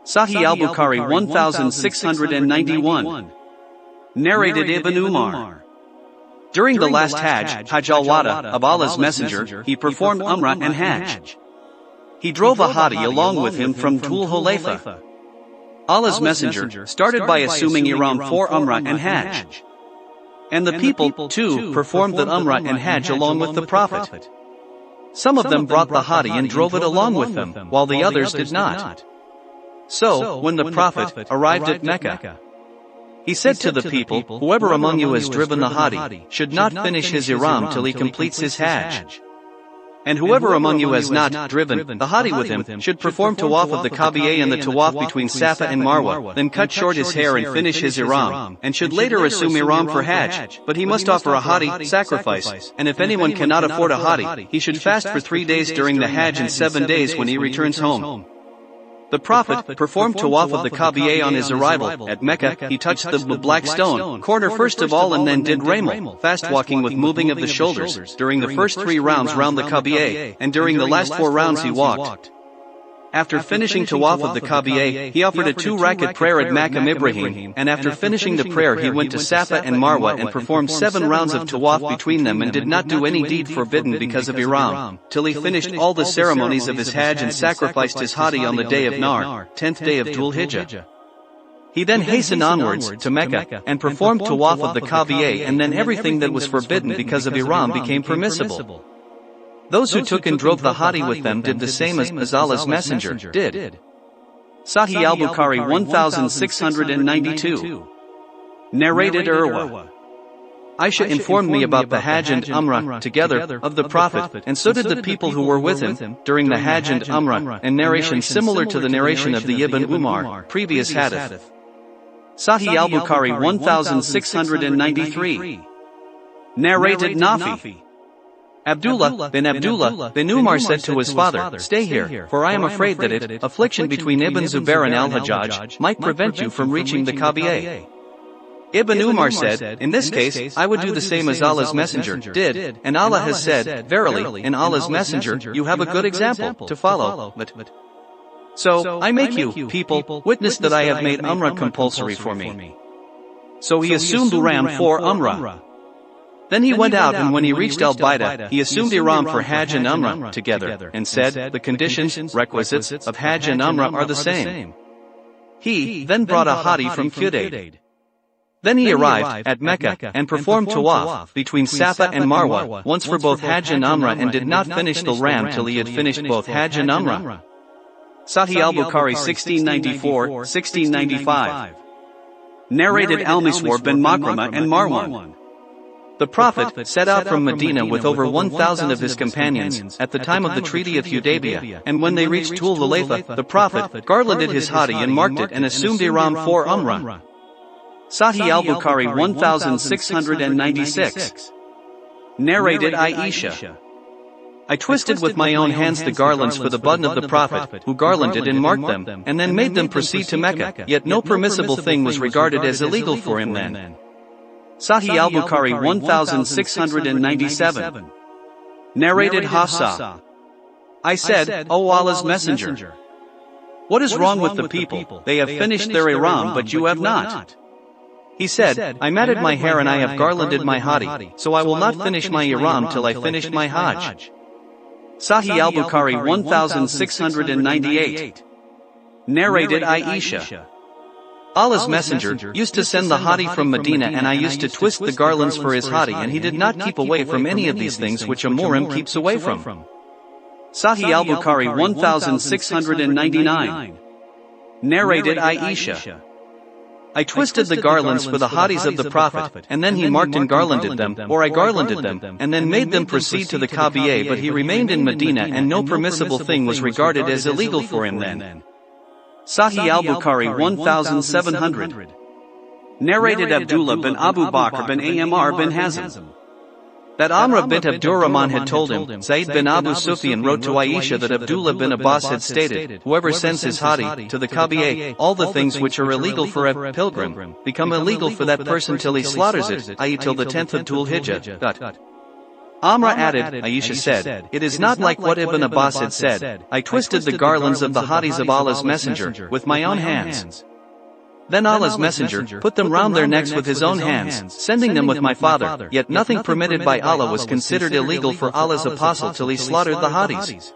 Sahih al-Bukhari 1691. Narrated Ibn Umar. During the last Hajj, Hajj al-Wada, of Allah's Messenger, he performed Umrah and Hajj. He drove a Hadi along with him from Dhul Hulayfa. Allah's Messenger started by assuming Ihram for Umrah and Hajj. And the people, too, performed the Umrah and Hajj along with the Prophet. Some of them brought the Hadi and drove it along with them, while the others did not. So, when the Prophet arrived at Mecca, he said to the people, "Whoever among you has driven the Hadi should not finish his Ihram till he completes his Hajj. And whoever among you has not driven the Hadi with him should perform Tawaf of the Kaaba and the Tawaf between Safa and Marwa, then cut short his hair and finish his Ihram, and should later assume Ihram for Hajj, but he must offer a Hadi sacrifice, and if anyone cannot afford a Hadi, he should fast for 3 days during the Hajj and 7 days when he returns home." The Prophet performed Tawaf of the Kaaba on his arrival at Mecca. He touched the black stone corner first of all and then did Ramal, fast walking with moving of the shoulders, during the first 3 rounds round the Kaaba, and during the last 4 rounds he walked. After finishing Tawaf of the Kaaba, he offered a 2-rakat prayer at Maqam Ibrahim, and after finishing the prayer he went to Safa and Marwa and performed 7 rounds of Tawaf between them and did not do any deed forbidden because of Ihram, till he finished all the ceremonies of his Hajj and sacrificed his Hadi on the day of Nar, 10th day of Dhul Hijjah. He then hastened onwards to Mecca and performed Tawaf of the Kaaba, and then everything that was forbidden because of Ihram became permissible. Those who took and drove the Hadi with them did the same as Allah's Messenger did. Sahih al-Bukhari 1692. Narrated Urwa. Aisha informed me about the Hajj and Umrah together of the Prophet, and so did the people who were with him during the Hajj and Umrah, and narration similar to the narration of the Ibn Umar, previous Hadith. Sahih al-Bukhari 1693. Narrated Nafi. Abdullah bin Umar said to his father, "Stay here, for I am afraid that affliction between Ibn Zubair and al-Hajjaj might prevent you from reaching the Kaaba." Ibn Umar said, "In this case, I would do the same as Allah's Messenger did, and Allah has said, verily, in Allah's Messenger, you have a good example to follow. So, I make you, people, witness that I have made Umrah compulsory for me." So he assumed Ihram for Umrah. Then he went out, and when he reached al-Baida, he assumed Ihram for Hajj and Umrah together, and said, "The conditions, requisites, of Hajj and Umrah are the same." He then brought a Hadi from Qudayd. Then he arrived at Mecca and performed Tawaf between Safa and Marwa once for both Hajj and Umrah, and did not finish the Ram till he had finished both Hajj and Umrah. Sahih al-Bukhari 1694-1695. Narrated al-Miswar bin Makrama and Marwan. The Prophet set out from Medina with over 1,000 of his companions at the time of the Treaty of Hudaybiyah, and when they reached Dhul Hulayfa, the Prophet garlanded his Hadi and marked it and assumed Ihram for Umrah. Sahih al-Bukhari 1696. Narrated Aisha. I twisted with my own hands the garlands for the button of the Prophet, who garlanded and marked them, and then made them proceed to Mecca, yet no permissible thing was regarded as illegal for him then. Sahih al-Bukhari 1697. Narrated Hafsa. I said, "O Allah's Messenger, what is wrong with the people? They have finished their Ihram but you have not." He said, "I matted my hair and I have garlanded my Hadi, so I will not finish my Ihram till I finish my Hajj." Sahih al-Bukhari 1698. Narrated Aisha. Allah's Messenger used to send the Hadi from Medina, and I used to twist the garlands for his Hadi, and he did not keep away from any of these things which a Muhrim keeps away from. Sahih al-Bukhari 1699. Narrated Aisha. I twisted the garlands for the Hadis of the Prophet, and then he marked and garlanded them, or I garlanded them, and then made them proceed to the Kaaba, but he remained in Medina, and no permissible thing was regarded as illegal for him then. Sahih al-Bukhari 1700. Narrated Abdullah bin Abu Bakr bin Amr bin Hazm. That Amr bint Abdurrahman had told him, Zayd bin Abu Sufyan wrote to Aisha that Abdullah bin Abbas had stated, "Whoever sends his Hadi to the Kaaba, all the things which are illegal for a pilgrim become illegal for that person till he slaughters it, i.e. till the 10th of Dhul Hijjah." Amra added, Aisha said, it is not like what Ibn Abbas had said, I twisted the garlands of the hadis of Allah's Messenger with my own hands. Then Allah's Messenger put them round their necks with his own hands, sending them with my father, yet nothing permitted by Allah was considered illegal for Allah's apostle till he slaughtered the hadis.